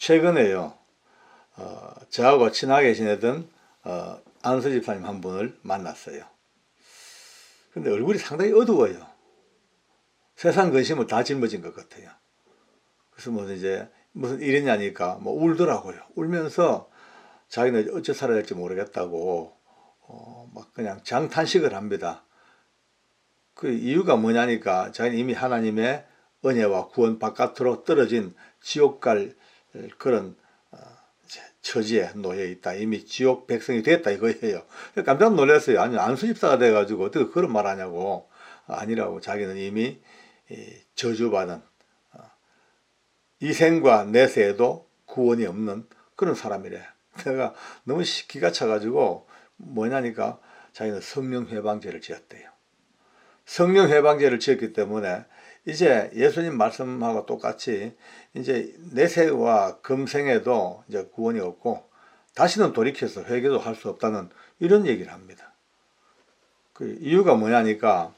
최근에요, 저하고 친하게 지내던 안수 집사님 한 분을 만났어요. 근데 얼굴이 상당히 어두워요. 세상 근심을 다 짊어진 것 같아요. 그래서 무슨 일이냐니까 울더라고요. 울면서 자기는 어째 살아야 될지 모르겠다고 막 그냥 장탄식을 합니다. 그 이유가 뭐냐니까 자기는 이미 하나님의 은혜와 구원 바깥으로 떨어진 지옥 갈 그런 처지에 놓여 있다. 이미 지옥 백성이 됐다 이거예요. 깜짝 놀랐어요. 아니 안수집사가 돼가지고 어떻게 그런 말 하냐고. 아니라고. 자기는 이미 저주받은 이 생과 내세에도 구원이 없는 그런 사람이래. 내가 너무 기가 차가지고 뭐냐니까 자기는 성령회방죄를 지었대요. 성령회방죄를 지었기 때문에 이제 예수님 말씀하고 똑같이 이제 내세와 금생에도 이제 구원이 없고 다시는 돌이켜서 회개도 할 수 없다는 이런 얘기를 합니다. 그 이유가 뭐냐니까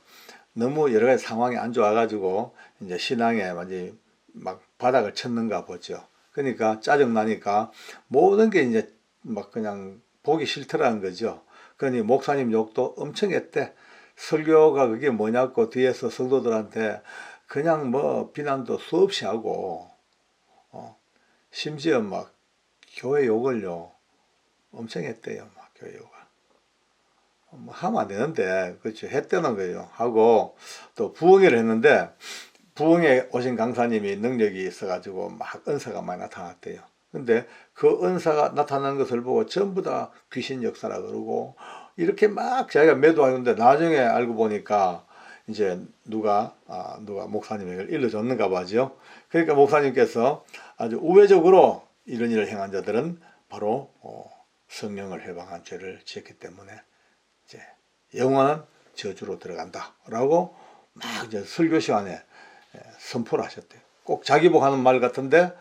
너무 여러 가지 상황이 안 좋아가지고 이제 신앙에 완전히 막 바닥을 쳤는가 보죠. 그러니까 짜증나니까 모든 게 이제 막 그냥 보기 싫더라는 거죠. 그러니 목사님 욕도 엄청 했대. 설교가 그게 뭐냐고 뒤에서 성도들한테 그냥 비난도 수없이 하고 심지어 막 교회 욕을요 엄청 했대요. 막 교회 욕을 하면 안 되는데 그렇죠. 했다는 거예요. 하고 또 부흥회를 했는데 부흥에 오신 강사님이 능력이 있어가지고 막 은사가 많이 나타났대요. 근데 그 은사가 나타난 것을 보고 전부 다 귀신 역사라 그러고 이렇게 막 자기가 매도하는데 나중에 알고 보니까 이제 누가 목사님에게 일러줬는가 봐죠. 그러니까 목사님께서 아주 우회적으로 이런 일을 행한 자들은 바로 성령을 해방한 죄를 지었기 때문에 이제 영원한 저주로 들어간다라고 막 이제 설교 시간에 선포를 하셨대요. 꼭 자기 보고 하는 말 같은데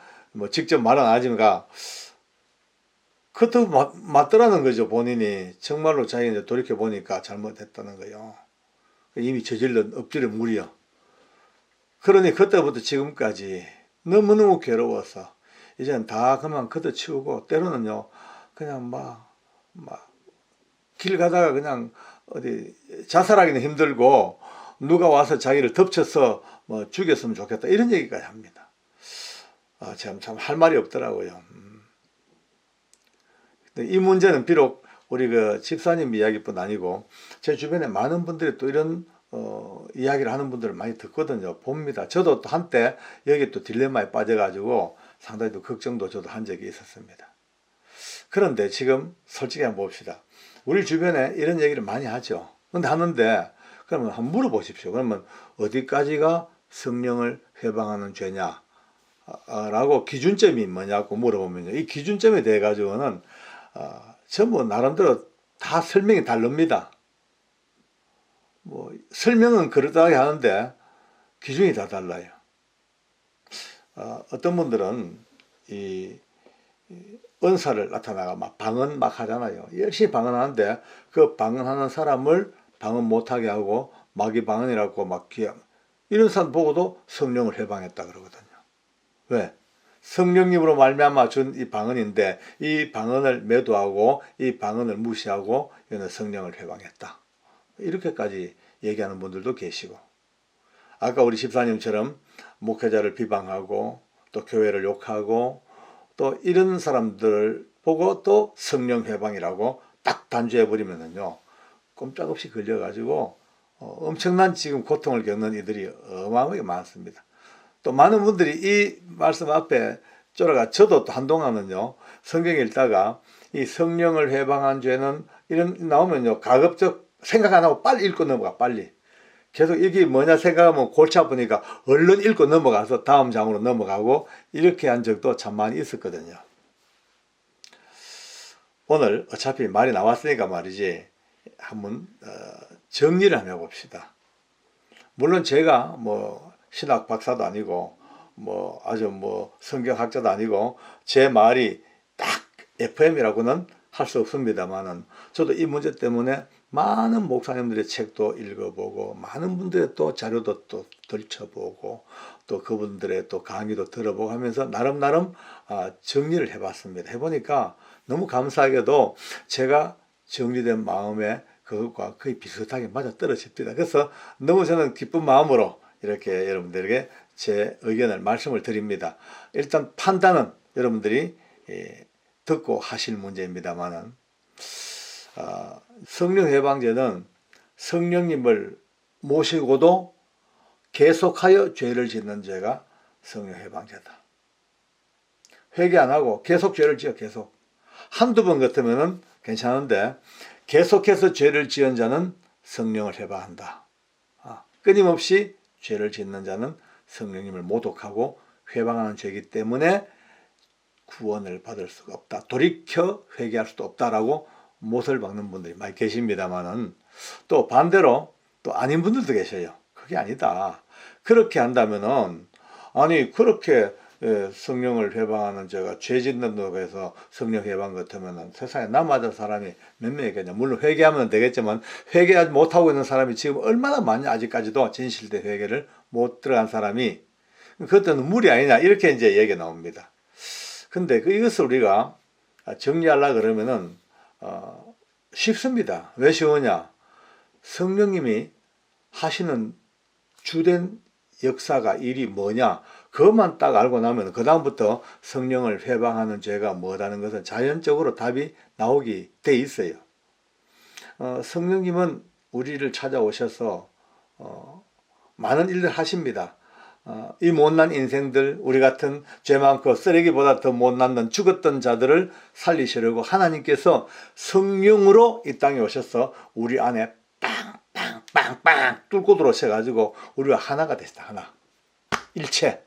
직접 말은 안 하지만 그것도 맞더라는 거죠. 본인이 정말로 자기가 이제 돌이켜 보니까 잘못했다는 거예요. 이미 저질른 엎질의 물이요. 그러니 그때부터 지금까지 너무너무 괴로워서 이제는 다 그만 걷어치우고 때로는요 그냥 길 가다가 그냥 어디 자살하기는 힘들고 누가 와서 자기를 덮쳐서 죽였으면 좋겠다 이런 얘기까지 합니다. 참 할 말이 없더라고요. 이 문제는 비록 우리 그 집사님 이야기뿐 아니고 제 주변에 많은 분들이 또 이런 이야기를 하는 분들을 많이 듣거든요. 봅니다. 저도 또 한때 여기 또 딜레마에 빠져가지고 상당히 또 걱정도 저도 한 적이 있었습니다. 그런데 지금 솔직히 한번 봅시다. 우리 주변에 이런 얘기를 많이 하죠. 근데 하는데 그러면 한번 물어보십시오. 그러면 어디까지가 성령을 회방하는 죄냐? 라고 기준점이 뭐냐고 물어보면요. 이 기준점에 대해 가지고는 전부 나름대로 다 설명이 다릅니다. 설명은 그렇다고 하는데 기준이 다 달라요. 어떤 분들은 이 은사를 나타나가 막 방언 막 하잖아요. 열심히 방언하는데 그 방언하는 사람을 방언 못하게 하고 마귀 방언이라고 막 이런 사람 보고도 성령을 해방했다 그러거든요. 왜? 성령님으로 말미암아 준 이 방언인데 이 방언을 매도하고 이 방언을 무시하고 이는 성령을 해방했다. 이렇게까지 얘기하는 분들도 계시고 아까 우리 집사님처럼 목회자를 비방하고 또 교회를 욕하고 또 이런 사람들을 보고 또 성령 해방이라고 딱 단죄해버리면은요 꼼짝없이 걸려가지고 엄청난 지금 고통을 겪는 이들이 어마어마하게 많습니다. 또 많은 분들이 이 말씀 앞에 쫄아가 저도 또 한동안은요 성경 읽다가 이 성령을 해방한 죄는 이런 나오면요 가급적 생각 안 하고 빨리 읽고 넘어가 빨리 계속 이게 뭐냐 생각하면 골치 아프니까 얼른 읽고 넘어가서 다음 장으로 넘어가고 이렇게 한 적도 참 많이 있었거든요. 오늘 어차피 말이 나왔으니까 말이지 한번 정리를 한번 해봅시다. 물론 제가 신학 박사도 아니고 아주 성경학자도 아니고 제 말이 딱 FM이라고는 할 수 없습니다만은 저도 이 문제 때문에 많은 목사님들의 책도 읽어보고 많은 분들의 또 자료도 또 들춰보고 또 그분들의 또 강의도 들어보고 하면서 나름 정리를 해봤습니다. 해보니까 너무 감사하게도 제가 정리된 마음에 그것과 거의 비슷하게 맞아떨어집니다. 그래서 너무 저는 기쁜 마음으로 이렇게 여러분들에게 제 의견을 말씀을 드립니다. 일단 판단은 여러분들이 듣고 하실 문제입니다만은 성령 해방죄는 성령님을 모시고도 계속하여 죄를 짓는 죄가 성령 해방죄다. 회개 안 하고 계속 죄를 지어 계속. 한두 번 같으면은 괜찮은데 계속해서 죄를 지은 자는 성령을 해방한다. 끊임없이 죄를 짓는 자는 성령님을 모독하고 회방하는 죄이기 때문에 구원을 받을 수가 없다. 돌이켜 회개할 수도 없다라고 못을 박는 분들이 많이 계십니다만은 또 반대로 또 아닌 분들도 계셔요. 그게 아니다. 그렇게 한다면은 아니 그렇게 성령을 해방하는 죄가 죄 짓는다고 해서 성령 해방 같으면은 세상에 나마다 사람이 몇 명이겠냐. 물론 회개하면 되겠지만 회개하지 못하고 있는 사람이 지금 얼마나 많냐. 아직까지도 진실된 회개를 못 들어간 사람이 그것도 무리 아니냐. 이렇게 이제 얘기가 나옵니다. 근데 이것을 우리가 정리하려고 그러면은 쉽습니다. 왜 쉬우냐? 성령님이 하시는 주된 역사가 일이 뭐냐? 그것만 딱 알고 나면 그 다음부터 성령을 회방하는 죄가 뭐라는 것은 자연적으로 답이 나오게 돼 있어요. 성령님은 우리를 찾아오셔서 많은 일을 하십니다. 이 못난 인생들, 우리 같은 죄 많고 쓰레기보다 더 못난 죽었던 자들을 살리시려고 하나님께서 성령으로 이 땅에 오셔서 우리 안에 빵빵빵빵 뚫고 들어오셔가지고 우리와 하나가 되시다. 하나. 일체.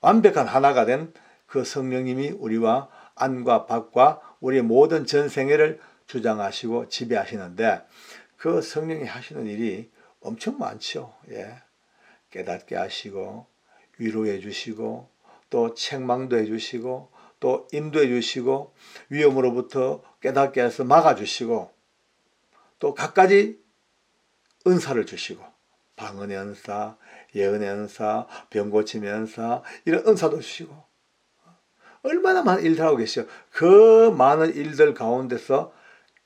완벽한 하나가 된 그 성령님이 우리와 안과 밖과 우리의 모든 전생애를 주장하시고 지배하시는데 그 성령이 하시는 일이 엄청 많죠. 예. 깨닫게 하시고 위로해 주시고 또 책망도 해 주시고 또 인도해 주시고 위험으로부터 깨닫게 해서 막아 주시고 또 갖가지 은사를 주시고 방언의 은사, 예언의 은사, 병고침의 은사 이런 은사도 주시고 얼마나 많은 일들 하고 계시죠. 그 많은 일들 가운데서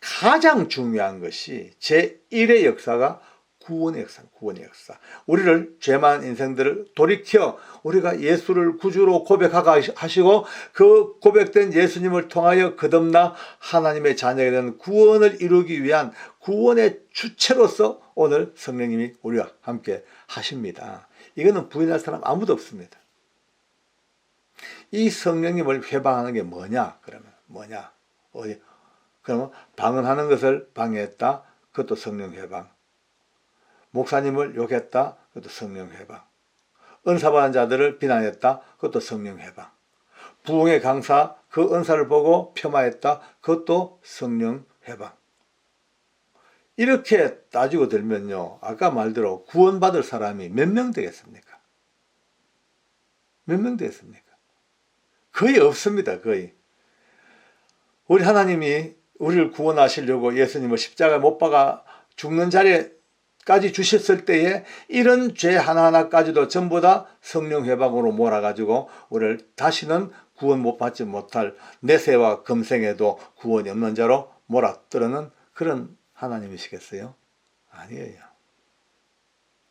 가장 중요한 것이 제1의 역사가 구원의 역사, 구원의 역사. 우리를 죄 많은 인생들을 돌이켜 우리가 예수를 구주로 고백하게 하시고 그 고백된 예수님을 통하여 거듭나 하나님의 자녀가 되는 구원을 이루기 위한 구원의 주체로서 오늘 성령님이 우리와 함께 하십니다. 이거는 부인할 사람 아무도 없습니다. 이 성령님을 회방하는 게 뭐냐? 그러면 뭐냐? 어디? 그러면 방언하는 것을 방해했다. 그것도 성령 회방. 목사님을 욕했다. 그것도 성령 회방. 은사받은 자들을 비난했다. 그것도 성령 회방. 부흥의 강사 그 은사를 보고 폄하했다. 그것도 성령 회방. 이렇게 따지고 들면요. 아까 말대로 구원받을 사람이 몇 명 되겠습니까? 몇 명 되겠습니까? 거의 없습니다. 거의. 우리 하나님이 우리를 구원하시려고 예수님을 십자가에 못 박아 죽는 자리까지 주셨을 때에 이런 죄 하나하나까지도 전부 다 성령 회방으로 몰아가지고 우리를 다시는 구원 못 받지 못할 내세와 금생에도 구원이 없는 자로 몰아뜨리는 그런 하나님이시겠어요? 아니에요.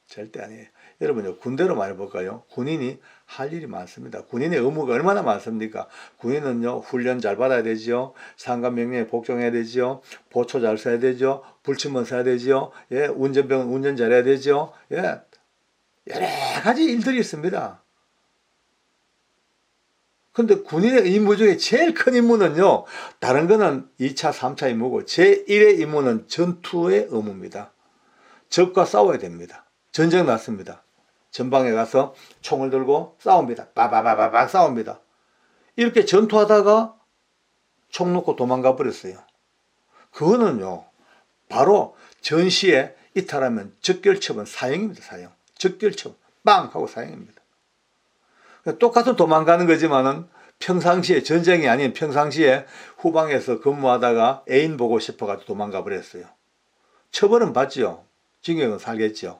절대 아니에요. 여러분 군대로 말해볼까요? 군인이 할 일이 많습니다. 군인의 의무가 얼마나 많습니까? 군인은요 훈련 잘 받아야 되죠. 상관 명령에 복종해야 되죠. 보초 잘 써야 되죠. 불침번 써야 되죠. 예, 운전병은 운전 잘해야 되죠. 예, 여러 가지 일들이 있습니다. 근데 군인의 임무 중에 제일 큰 임무는요, 다른 거는 2차, 3차 임무고 제1의 임무는 전투의 의무입니다. 적과 싸워야 됩니다. 전쟁 났습니다. 전방에 가서 총을 들고 싸웁니다. 빠바바바박 싸웁니다. 이렇게 전투하다가 총 놓고 도망가 버렸어요. 그거는요, 바로 전시에 이탈하면 적결처분 사형입니다. 사형. 적결처분. 빵! 하고 사형입니다. 똑같은 도망가는 거지만은 평상시에 전쟁이 아닌 평상시에 후방에서 근무하다가 애인 보고 싶어가지고 도망가 버렸어요. 처벌은 받죠. 징역은 살겠죠.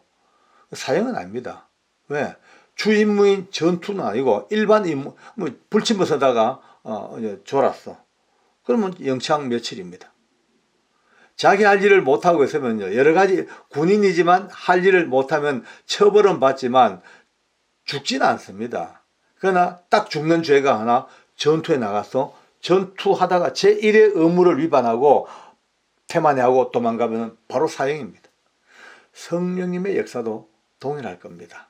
사형은 아닙니다. 왜? 주임무인 전투는 아니고 일반 임무, 뭐 불침번 서다가 졸았어. 그러면 영창 며칠입니다. 자기 할 일을 못하고 있으면요, 여러 가지 군인이지만 할 일을 못하면 처벌은 받지만 죽지는 않습니다. 그러나 딱 죽는 죄가 하나, 전투에 나가서 전투하다가 제1의 의무를 위반하고 태만해하고 도망가면 바로 사형입니다. 성령님의 역사도 동일할 겁니다.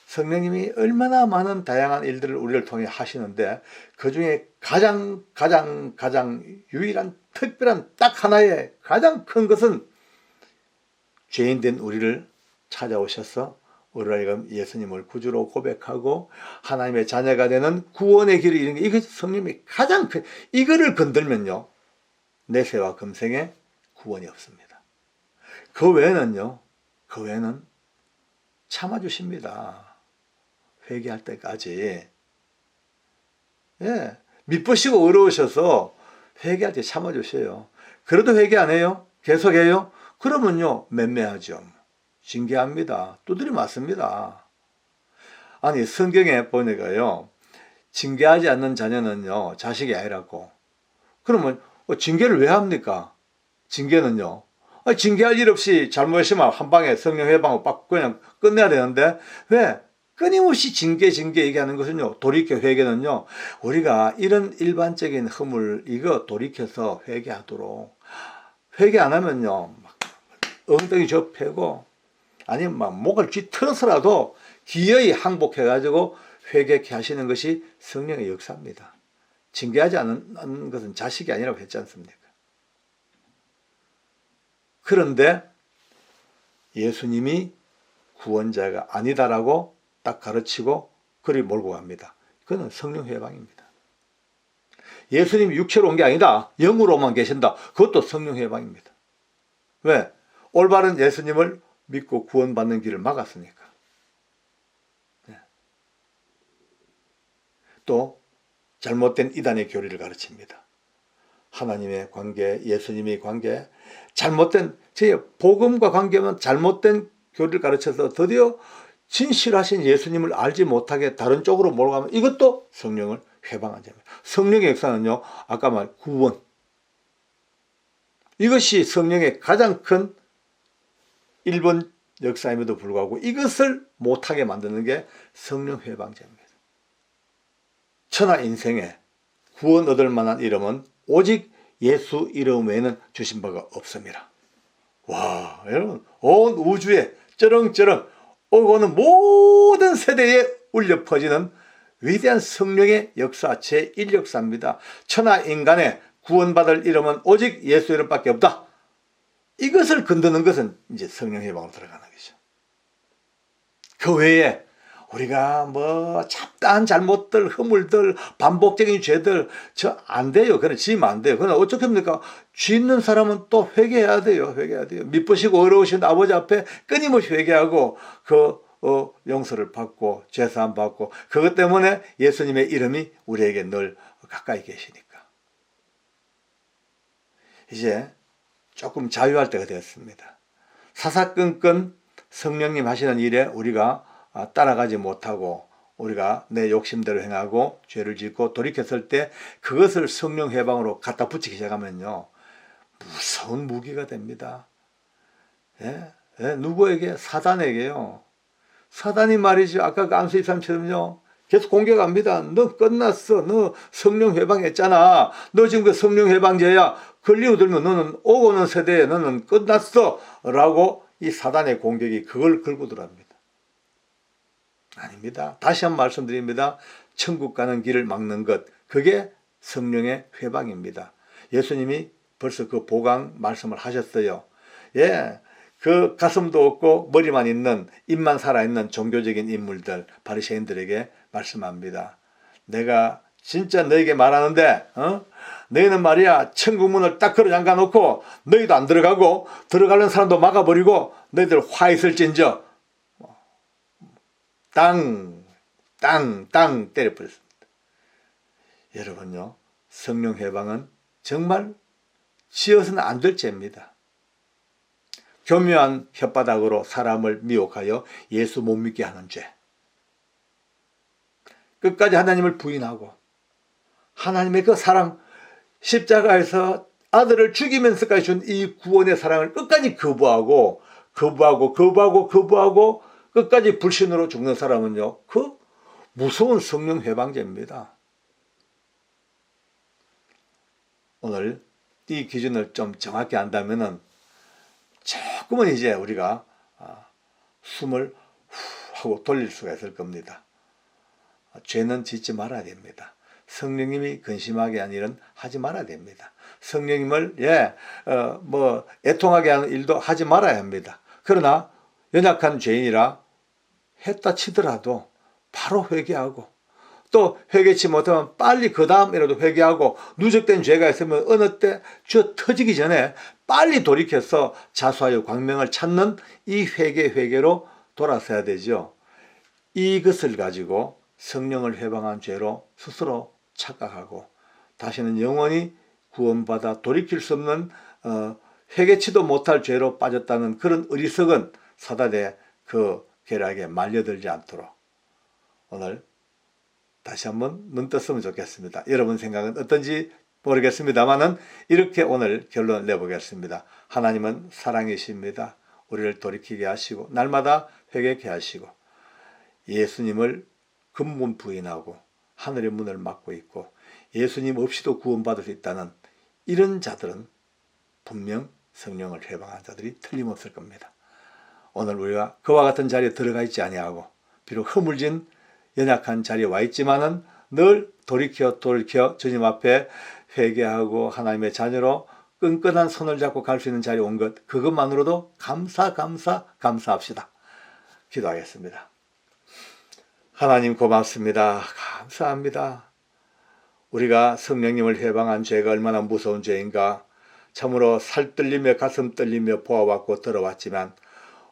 성령님이 얼마나 많은 다양한 일들을 우리를 통해 하시는데 그 중에 가장 유일한 특별한 딱 하나의 가장 큰 것은 죄인된 우리를 찾아오셔서 우리가 예수님을 구주로 고백하고 하나님의 자녀가 되는 구원의 길을 이루는 게, 이것이 성령님이 가장 큰, 이거를 건들면요, 내세와 금생에 구원이 없습니다. 그 외에는 참아주십니다. 회개할 때까지. 예, 미쁘시고 어려우셔서 회개할 때 참아주세요. 그래도 회개 안 해요? 계속해요? 그러면요, 맴매하죠. 징계합니다. 두드려 맞습니다. 아니, 성경에 보니까요, 징계하지 않는 자녀는요, 자식이 아니라고. 그러면 징계를 왜 합니까? 징계는요, 징계할 일 없이 잘못했으면 한 방에 성령 회방을 빡 그냥 끝내야 되는데, 왜? 끊임없이 징계 얘기하는 것은요, 돌이켜 회개는요, 우리가 이런 일반적인 허물 이거 돌이켜서 회개하도록, 회개 안 하면요, 막 엉덩이 접해고 아니면 막 목을 쥐틀어서라도 기어이 항복해가지고 회개케 하시는 것이 성령의 역사입니다. 징계하지 않는 것은 자식이 아니라고 했지 않습니까? 그런데 예수님이 구원자가 아니다라고 딱 가르치고 그리 몰고 갑니다. 그건 성령 회방입니다. 예수님이 육체로 온 게 아니다, 영으로만 계신다, 그것도 성령 회방입니다. 왜? 올바른 예수님을 믿고 구원받는 길을 막았으니까. 또 잘못된 이단의 교리를 가르칩니다. 하나님의 관계, 예수님의 관계, 잘못된, 제 복음과 관계면 잘못된 교리를 가르쳐서 드디어 진실하신 예수님을 알지 못하게 다른 쪽으로 몰아가면 이것도 성령을 회방한 점입니다. 성령의 역사는요, 아까 말 구원, 이것이 성령의 가장 큰 1번 역사임에도 불구하고 이것을 못하게 만드는 게 성령 회방제입니다. 천하 인생에 구원 얻을 만한 이름은 오직 예수 이름 외에는 주신 바가 없습니다. 와, 여러분, 온 우주에 쩌렁쩌렁 오고 오는 모든 세대에 울려 퍼지는 위대한 성령의 역사 제1역사입니다. 천하 인간의 구원받을 이름은 오직 예수 이름밖에 없다. 이것을 건드는 것은 이제 성령 회방으로 들어가는 거죠. 그 외에 우리가 뭐 잡다한 잘못들, 허물들, 반복적인 죄들 저 안 돼요. 그래 지으면 안 돼요. 그러나 어떻게합니까? 짓는 사람은 또 회개해야 돼요. 회개해야 돼요. 미쁘시고 어려우신 아버지 앞에 끊임없이 회개하고 용서를 받고 죄사함 받고, 그것 때문에 예수님의 이름이 우리에게 늘 가까이 계시니까. 이제 조금 자유할 때가 되었습니다. 사사건건 성령님 하시는 일에 우리가 따라가지 못하고 우리가 내 욕심대로 행하고 죄를 짓고 돌이켰을 때 그것을 성령 회방으로 갖다 붙이기 시작하면요, 무서운 무기가 됩니다. 누구에게? 사단에게요. 사단이 말이죠, 아까 그 안수 23처럼요 계속 공격합니다. 너 끝났어. 너 성령 회방했잖아. 너 지금 그 성령 회방제야. 걸리고 들면 너는 오고 오는 세대에 너는 끝났어. 라고 이 사단의 공격이 그걸 걸고 들어갑니다. 아닙니다. 다시 한번 말씀드립니다. 천국 가는 길을 막는 것, 그게 성령의 회방입니다. 예수님이 벌써 그 보강 말씀을 하셨어요. 그 가슴도 없고 머리만 있는, 입만 살아있는 종교적인 인물들, 바리새인들에게 말씀합니다. 내가 진짜 너에게 말하는데 너희는 말이야 천국 문을 딱 걸어 잠가 놓고 너희도 안 들어가고 들어가는 사람도 막아버리고 너희들 화 있을진저 땅 때려버렸습니다. 여러분요, 성령 회방은 정말 지어서는 안 될 죄입니다. 교묘한 혓바닥으로 사람을 미혹하여 예수 못 믿게 하는 죄. 끝까지 하나님을 부인하고 하나님의 그 사랑, 십자가에서 아들을 죽이면서까지 준 이 구원의 사랑을 끝까지 거부하고 끝까지 불신으로 죽는 사람은요, 그 무서운 성령 회방제입니다. 오늘 이 기준을 좀 정확히 안다면은 조금은 이제 우리가 숨을 후 하고 돌릴 수가 있을 겁니다. 죄는 짓지 말아야 됩니다. 성령님이 근심하게 하는 일은 하지 말아야 됩니다. 성령님을 애통하게 하는 일도 하지 말아야 합니다. 그러나 연약한 죄인이라 했다 치더라도 바로 회개하고, 또 회개치 못하면 빨리 그 다음이라도 회개하고, 누적된 죄가 있으면 어느 때 쥐어 터지기 전에 빨리 돌이켜서 자수하여 광명을 찾는 이 회개로 돌아서야 되죠. 이것을 가지고 성령을 회방한 죄로 스스로 착각하고 다시는 영원히 구원받아 돌이킬 수 없는 회개치도 못할 죄로 빠졌다는 그런 어리석은 사단의 그 계략에 말려들지 않도록 오늘 다시 한번 눈 떴으면 좋겠습니다. 여러분 생각은 어떤지 모르겠습니다만은 이렇게 오늘 결론을 내보겠습니다. 하나님은 사랑이십니다. 우리를 돌이키게 하시고 날마다 회개케 하시고 예수님을 근본 부인하고 하늘의 문을 막고 있고 예수님 없이도 구원받을 수 있다는 이런 자들은 분명 성령을 회방한 자들이 틀림없을 겁니다. 오늘 우리가 그와 같은 자리에 들어가 있지 아니하고 비록 허물진 연약한 자리에 와 있지만은 늘 돌이켜 주님 앞에 회개하고 하나님의 자녀로 끈끈한 손을 잡고 갈 수 있는 자리에 온 것, 그것만으로도 감사합시다. 기도하겠습니다. 하나님 고맙습니다. 감사합니다. 우리가 성령님을 회방한 죄가 얼마나 무서운 죄인가 참으로 살 떨리며 가슴 떨리며 보아왔고 들어왔지만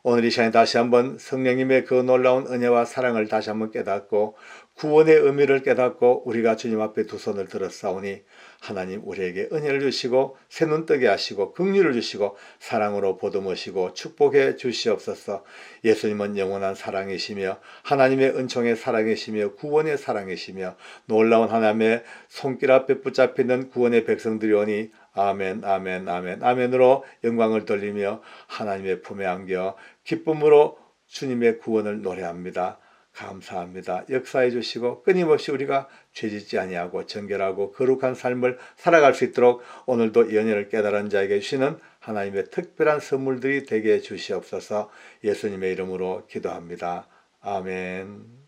오늘 이 시간에 다시 한번 성령님의 그 놀라운 은혜와 사랑을 다시 한번 깨닫고 구원의 의미를 깨닫고 우리가 주님 앞에 두 손을 들었사오니 하나님 우리에게 은혜를 주시고 새 눈 뜨게 하시고 긍휼을 주시고 사랑으로 보듬으시고 축복해 주시옵소서. 예수님은 영원한 사랑이시며 하나님의 은총의 사랑이시며 구원의 사랑이시며 놀라운 하나님의 손길 앞에 붙잡혀 있는 구원의 백성들이 오니 아멘 아멘 아멘 아멘으로 영광을 돌리며 하나님의 품에 안겨 기쁨으로 주님의 구원을 노래합니다. 감사합니다. 역사해 주시고 끊임없이 우리가 죄짓지 아니하고 정결하고 거룩한 삶을 살아갈 수 있도록 오늘도 연연을 깨달은 자에게 주시는 하나님의 특별한 선물들이 되게 해 주시옵소서. 예수님의 이름으로 기도합니다. 아멘.